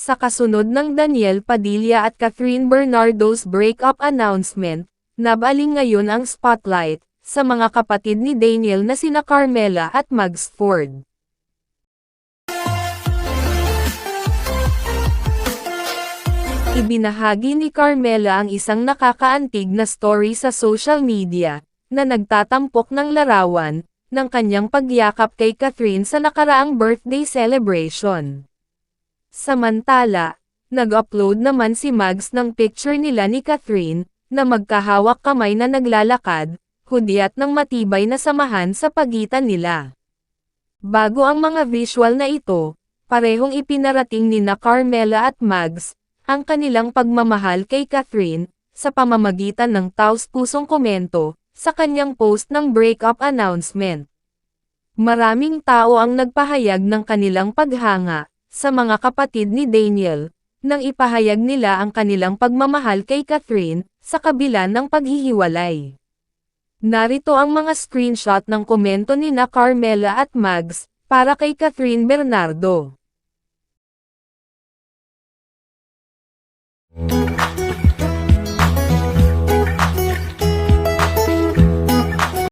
Sa kasunod ng Daniel Padilla at Catherine Bernardo's breakup announcement, nabaling ngayon ang spotlight sa mga kapatid ni Daniel na sina Carmela at Mags Ford. Ibinahagi ni Carmela ang isang nakakaantig na story sa social media, na nagtatampok ng larawan ng kanyang pagyakap kay Catherine sa nakaraang birthday celebration. Samantala, nag-upload naman si Mags ng picture nila ni Catherine, na magkahawak kamay na naglalakad, hudyat ng matibay na samahan sa pagitan nila. Bago ang mga visual na ito, parehong ipinarating nina Carmela at Mags ang kanilang pagmamahal kay Catherine, sa pamamagitan ng taos-pusong komento sa kanyang post ng breakup announcement. Maraming tao ang nagpahayag ng kanilang paghanga sa mga kapatid ni Daniel, nang ipahayag nila ang kanilang pagmamahal kay Catherine, sa kabila ng paghihiwalay. Narito ang mga screenshot ng komento nina Carmela at Mags, para kay Catherine Bernardo.